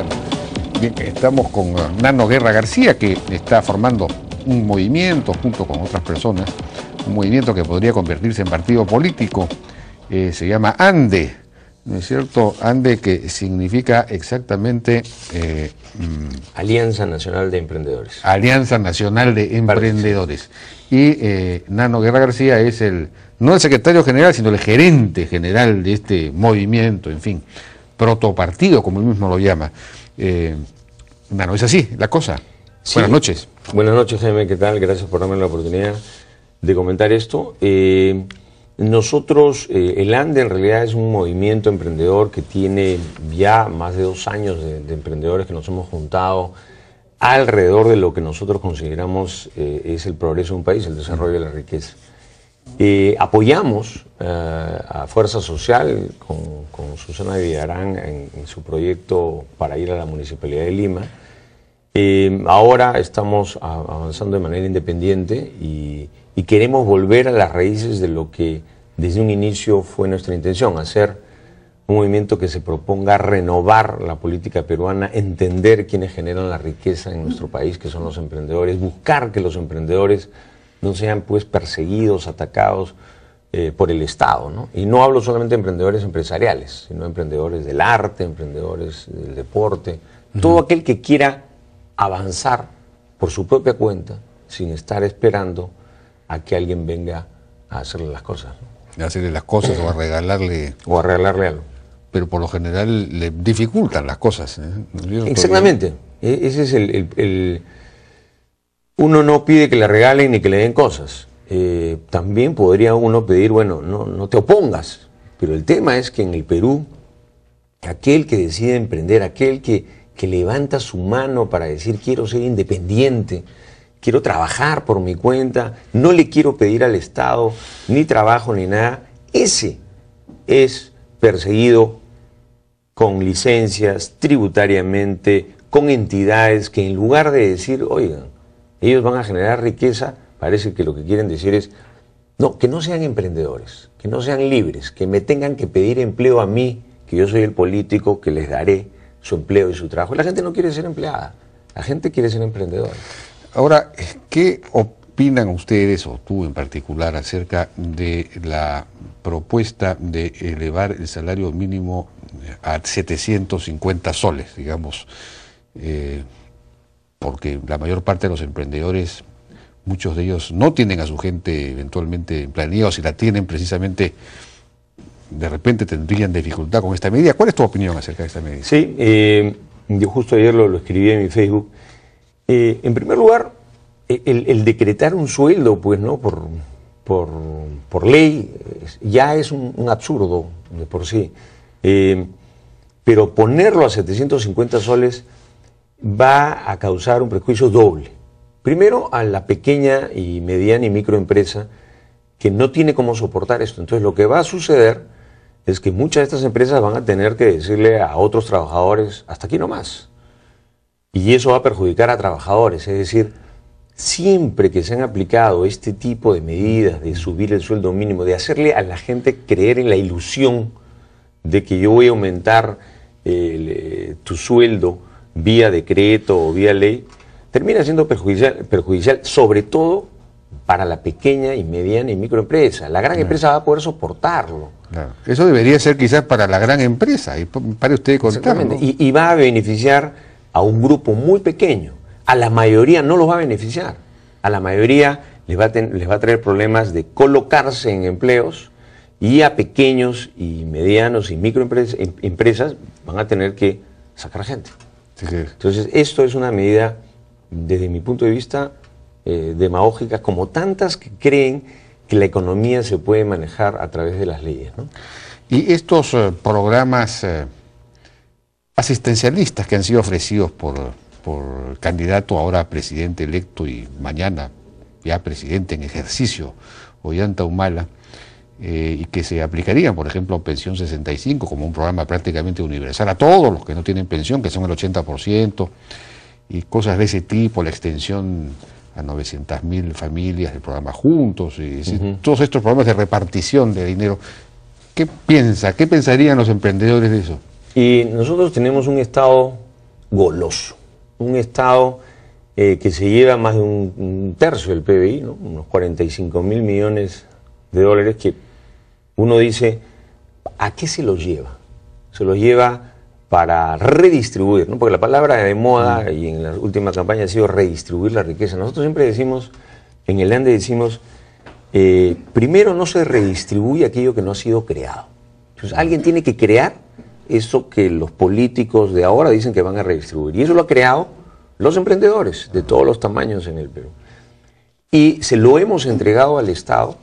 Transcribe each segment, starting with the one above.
conversar. Bien, estamos con Nano Guerra García, que está formando un movimiento junto con otras personas, un movimiento que podría convertirse en partido político, se llama ANDE, ¿no es cierto? ANDE, que significa exactamente... Alianza Nacional de Emprendedores. Alianza Nacional de Emprendedores. Y Nano Guerra García es no el secretario general, sino el gerente general de este movimiento, en fin, protopartido, como él mismo lo llama. Nano, ¿es así la cosa? Sí. Buenas noches. Buenas noches, Jaime, ¿qué tal? Gracias por darme la oportunidad de comentar esto. Nosotros, el ANDE en realidad es un movimiento emprendedor que tiene ya más de 2 años de emprendedores que nos hemos juntado alrededor de lo que nosotros consideramos es el progreso de un país, el desarrollo de la riqueza. Apoyamos a Fuerza Social con Susana Villarán en su proyecto para ir a la Municipalidad de Lima. Ahora estamos avanzando de manera independiente y queremos volver a las raíces de lo que desde un inicio fue nuestra intención, hacer un movimiento que se proponga renovar la política peruana, entender quiénes generan la riqueza en nuestro país, que son los emprendedores, buscar que los emprendedores no sean pues perseguidos, atacados por el Estado, ¿no? Y no hablo solamente de emprendedores empresariales, sino emprendedores del arte, emprendedores del deporte, todo aquel que quiera avanzar por su propia cuenta sin estar esperando a que alguien venga a hacerle las cosas, ¿no? A hacerle las cosas o a regalarle... O a regalarle algo. Pero por lo general le dificultan las cosas, ¿eh? Exactamente. Ese es uno no pide que le regalen ni que le den cosas. También podría uno pedir, bueno, no te opongas. Pero el tema es que en el Perú, aquel que decide emprender, aquel que levanta su mano para decir quiero ser independiente, quiero trabajar por mi cuenta, no le quiero pedir al Estado ni trabajo ni nada, ese es perseguido con licencias, tributariamente, con entidades que en lugar de decir, oigan, ellos van a generar riqueza, parece que lo que quieren decir es, no, que no sean emprendedores, que no sean libres, que me tengan que pedir empleo a mí, que yo soy el político que les daré su empleo y su trabajo. La gente no quiere ser empleada, la gente quiere ser emprendedora. Ahora, ¿qué opinan ustedes, o tú en particular, acerca de la propuesta de elevar el salario mínimo a 750 soles, digamos? Porque la mayor parte de los emprendedores, muchos de ellos no tienen a su gente eventualmente en planilla, o si la tienen precisamente, de repente tendrían dificultad con esta medida. ¿Cuál es tu opinión acerca de esta medida? Sí, yo justo ayer lo escribí en mi Facebook. En primer lugar, el decretar un sueldo, pues, ¿no? por ley, ya es un absurdo de por sí. Pero ponerlo a 750 soles va a causar un perjuicio doble. Primero, a la pequeña y mediana y microempresa que no tiene cómo soportar esto. Entonces, lo que va a suceder es que muchas de estas empresas van a tener que decirle a otros trabajadores, hasta aquí nomás. Y eso va a perjudicar a trabajadores, es decir, siempre que se han aplicado este tipo de medidas de subir el sueldo mínimo, de hacerle a la gente creer en la ilusión de que yo voy a aumentar tu sueldo vía decreto o vía ley, termina siendo perjudicial sobre todo para la pequeña y mediana y microempresa. La gran empresa va a poder soportarlo. Claro. Eso debería ser quizás para la gran empresa, y pare usted de contarlo, ¿no? Y va a beneficiar a un grupo muy pequeño. A la mayoría no los va a beneficiar. A la mayoría les va a traer problemas de colocarse en empleos, y a pequeños y medianos y microempresas van a tener que sacar gente. Sí, sí. Entonces, esto es una medida, desde mi punto de vista, demagógica, como tantas que creen que la economía se puede manejar a través de las leyes, ¿no? Y estos programas asistencialistas que han sido ofrecidos por el candidato ahora presidente electo y mañana ya presidente en ejercicio, Ollanta Humala, y que se aplicarían, por ejemplo, Pensión 65 como un programa prácticamente universal a todos los que no tienen pensión, que son el 80%, y cosas de ese tipo, la extensión a 900.000 familias del programa Juntos, y todos estos programas de repartición de dinero. ¿Qué pensarían los emprendedores de eso? Y nosotros tenemos un Estado goloso, un Estado que se lleva más de un tercio del PBI, ¿no? Unos 45.000 millones de dólares, que uno dice, ¿a qué se los lleva? Se los lleva para redistribuir, ¿no? Porque la palabra de moda y en la última campaña ha sido redistribuir la riqueza. Nosotros siempre decimos, en el ANDE decimos, primero no se redistribuye aquello que no ha sido creado. Entonces alguien tiene que crear eso que los políticos de ahora dicen que van a redistribuir. Y eso lo ha creado los emprendedores de todos los tamaños en el Perú. Y se lo hemos entregado al Estado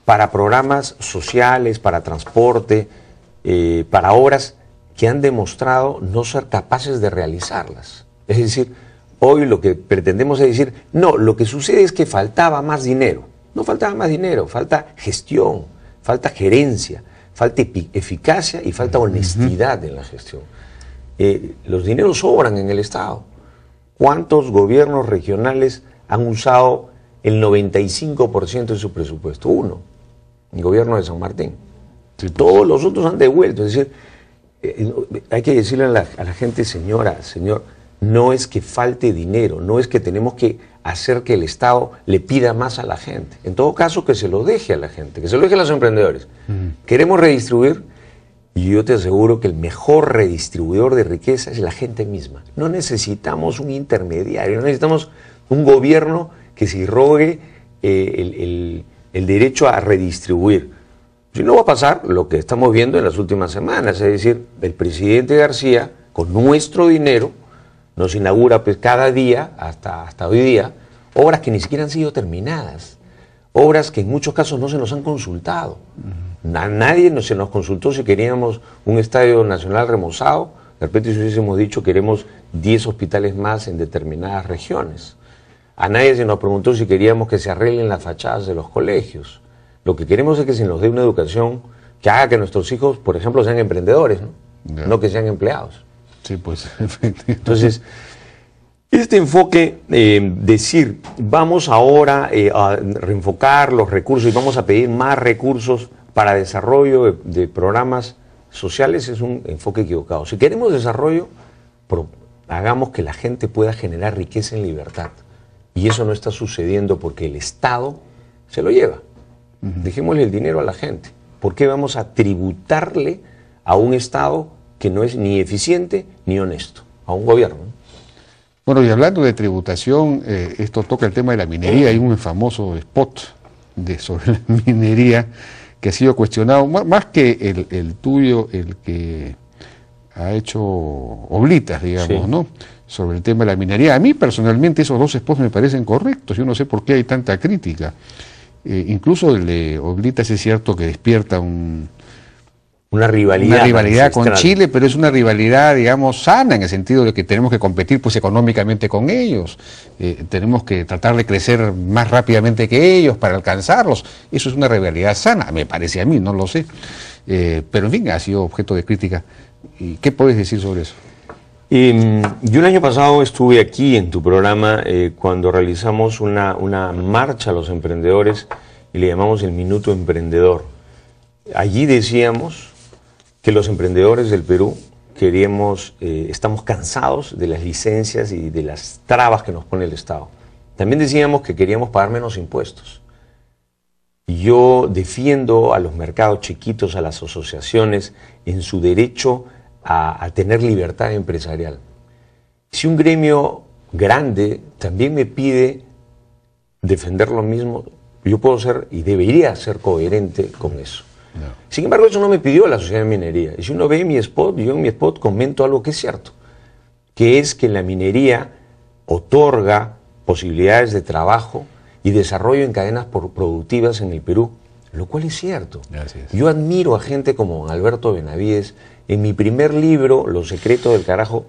para programas sociales, para transporte, para obras que han demostrado no ser capaces de realizarlas. Es decir, hoy lo que pretendemos es decir, no, lo que sucede es que faltaba más dinero. No faltaba más dinero, falta gestión, falta gerencia, falta eficacia y falta honestidad en la gestión. Los dineros sobran en el Estado. ¿Cuántos gobiernos regionales han usado el 95% de su presupuesto? Uno, el gobierno de San Martín. Sí. Todos los otros han devuelto. Es decir, hay que decirle a la gente, señora, señor, no es que falte dinero, no es que tenemos que hacer que el Estado le pida más a la gente. En todo caso, que se lo deje a la gente, que se lo deje a los emprendedores. Queremos redistribuir, y yo te aseguro que el mejor redistribuidor de riqueza es la gente misma. No necesitamos un intermediario, no necesitamos un gobierno que se rogue el derecho a redistribuir. Si no va a pasar lo que estamos viendo en las últimas semanas, es decir, el presidente García, con nuestro dinero, nos inaugura pues cada día, hasta hoy día, obras que ni siquiera han sido terminadas, obras que en muchos casos no se nos han consultado. A nadie se nos consultó si queríamos un estadio nacional remozado. De repente si hubiésemos dicho queremos 10 hospitales más en determinadas regiones. A nadie se nos preguntó si queríamos que se arreglen las fachadas de los colegios. Lo que queremos es que se nos dé una educación que haga que nuestros hijos, por ejemplo, sean emprendedores, ¿no? No que sean empleados. Sí, pues. Entonces, este enfoque, decir, vamos ahora a reenfocar los recursos y vamos a pedir más recursos para desarrollo de programas sociales, es un enfoque equivocado. Si queremos desarrollo, hagamos que la gente pueda generar riqueza en libertad. Y eso no está sucediendo porque el Estado se lo lleva. Dejémosle el dinero a la gente. ¿Por qué vamos a tributarle a un Estado que no es ni eficiente ni honesto, a un gobierno? Bueno, y hablando de tributación, esto toca el tema de la minería. Hay un famoso spot sobre la minería que ha sido cuestionado, más que el tuyo, el que ha hecho Oblitas, digamos, sí, ¿no? Sobre el tema de la minería. A mí personalmente esos dos spots me parecen correctos. Yo no sé por qué hay tanta crítica. Incluso el de Oblitas es cierto que despierta una rivalidad con Chile, pero es una rivalidad, digamos, sana, en el sentido de que tenemos que competir pues económicamente con ellos, tenemos que tratar de crecer más rápidamente que ellos para alcanzarlos. Eso es una rivalidad sana, me parece a mí, no lo sé, pero en fin, ha sido objeto de crítica. ¿Y qué puedes decir sobre eso? Yo el año pasado estuve aquí en tu programa cuando realizamos una marcha a los emprendedores y le llamamos el Minuto Emprendedor. Allí decíamos que los emprendedores del Perú estamos cansados de las licencias y de las trabas que nos pone el Estado. También decíamos que queríamos pagar menos impuestos. Yo defiendo a los mercados chiquitos, a las asociaciones, en su derecho a tener libertad empresarial. Si un gremio grande también me pide defender lo mismo, yo puedo ser y debería ser coherente con eso. No. Sin embargo, eso no me pidió la Sociedad de Minería. Y si uno ve mi spot, yo en mi spot comento algo que es cierto, que es que la minería otorga posibilidades de trabajo y desarrollo en cadenas productivas en el Perú, lo cual es cierto. Gracias. Yo admiro a gente como Alberto Benavides. En mi primer libro, Los secretos del carajo,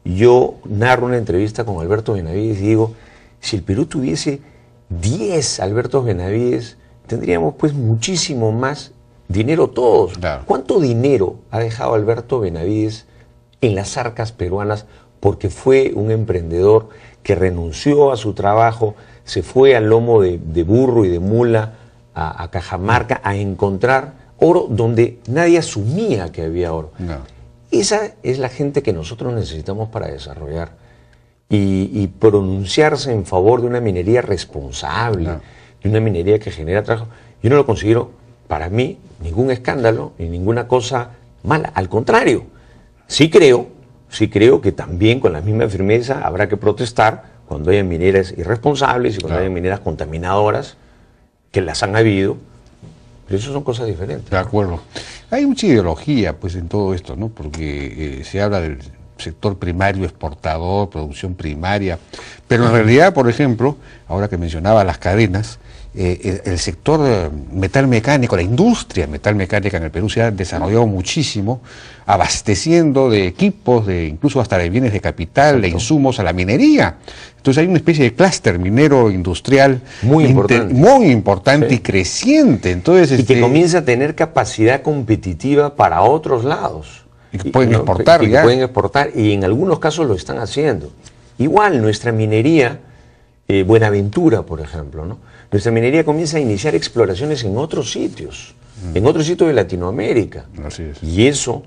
yo narro una entrevista con Alberto Benavides y digo, si el Perú tuviese 10 Albertos Benavides, tendríamos pues muchísimo más dinero todos. Claro. ¿Cuánto dinero ha dejado Alberto Benavides en las arcas peruanas porque fue un emprendedor que renunció a su trabajo, se fue al lomo de burro y de mula a Cajamarca a encontrar oro donde nadie asumía que había oro? No. Esa es la gente que nosotros necesitamos para desarrollar y pronunciarse en favor de una minería responsable, de una minería que genera trabajo. Yo no lo considero, para mí, ningún escándalo ni ninguna cosa mala. Al contrario, sí creo que también con la misma firmeza habrá que protestar cuando haya mineras irresponsables y cuando haya mineras contaminadoras, que las han habido, pero eso son cosas diferentes. De acuerdo. Hay mucha ideología pues en todo esto, ¿no? Porque se habla del sector primario exportador, producción primaria, pero en realidad, por ejemplo, ahora que mencionaba las cadenas, el sector metal mecánico, la industria metal mecánica en el Perú se ha desarrollado muchísimo, abasteciendo de equipos, incluso hasta de bienes de capital, de insumos a la minería. Entonces hay una especie de clúster minero industrial muy importante y creciente. Entonces, y que comienza a tener capacidad competitiva para otros lados. Y que pueden exportar ya. Pueden exportar, y en algunos casos lo están haciendo. Igual nuestra minería, Buenaventura, por ejemplo, ¿no? Nuestra minería comienza a iniciar exploraciones en otros sitios, en otros sitios de Latinoamérica. Así es. Y eso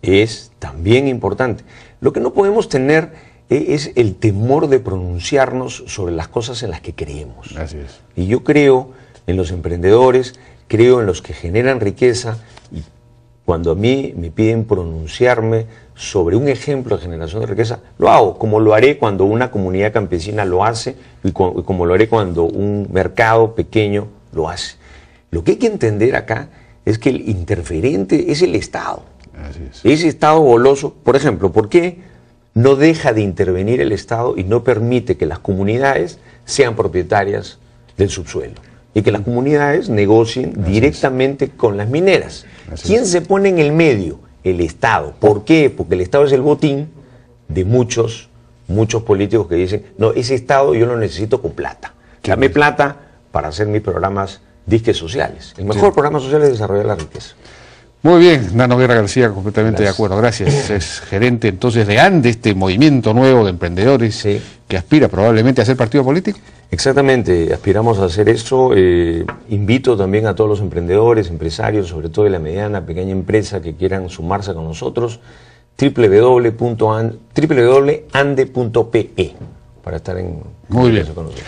es también importante. Lo que no podemos tener es el temor de pronunciarnos sobre las cosas en las que creemos. Así es. Y yo creo en los emprendedores, creo en los que generan riqueza, y cuando a mí me piden pronunciarme sobre un ejemplo de generación de riqueza, lo hago, como lo haré cuando una comunidad campesina lo hace y como lo haré cuando un mercado pequeño lo hace. Lo que hay que entender acá es que el interferente es el Estado. Así es. Ese Estado goloso, por ejemplo, ¿por qué no deja de intervenir el Estado y no permite que las comunidades sean propietarias del subsuelo? Y que las comunidades negocien directamente con las mineras. ¿Quién se pone en el medio? El Estado. ¿Por qué? Porque el Estado es el botín de muchos políticos que dicen, no, ese Estado yo lo necesito con plata. Dame plata para hacer mis programas disques sociales. El mejor programa social es desarrollar la riqueza. Muy bien, Nano Guerra García, completamente de acuerdo, gracias. Es gerente entonces de ANDE, este movimiento nuevo de emprendedores que aspira probablemente a ser partido político. Exactamente, aspiramos a hacer eso. Invito también a todos los emprendedores, empresarios, sobre todo de la mediana, pequeña empresa que quieran sumarse con nosotros, www.ande.pe para estar en contacto con nosotros.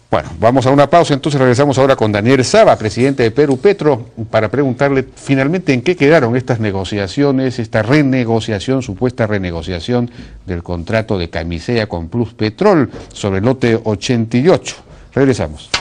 Bueno, vamos a una pausa, entonces regresamos ahora con Daniel Saba, presidente de Perú Petro, para preguntarle finalmente en qué quedaron estas negociaciones, esta renegociación, supuesta renegociación del contrato de Camisea con Plus Petrol sobre el lote 88. Regresamos.